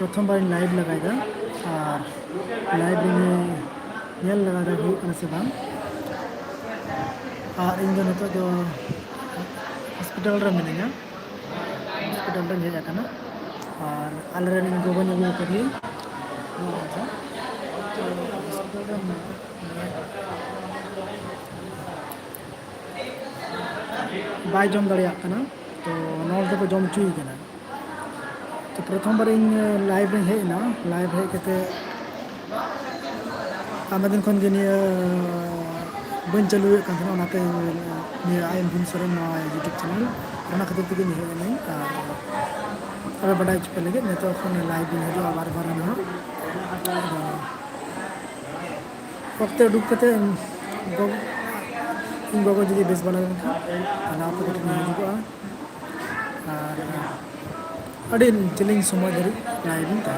प्रथम बार लाइव लगाएगा और लाइव में नेल लगा हुई कना से बांग और इन दो नितो दो हॉस्पिटल रे मिनिया हॉस्पिटल रे हेज आकना और आलरे इन गोगो नीगु करी तो हॉस्पिटल रे बाय जम दड़िया कना तो नॉल दो जम चुई कना तो प्रथम बार इन लाइव रे हेजना लाइव हे कते आमा दिन खन गिनिया बन चालू kan thana onate ni I am Bhin Soren na YouTube channel ona khatir tege ni heja nai abe badai chpe lege neto khon live bin hejo abar bar na वक्त डूब कते इन गोगो जदी बेस बना था ना आप कटे नहीं जुगा और अड़ी चलिंग समय धरी लाइव में था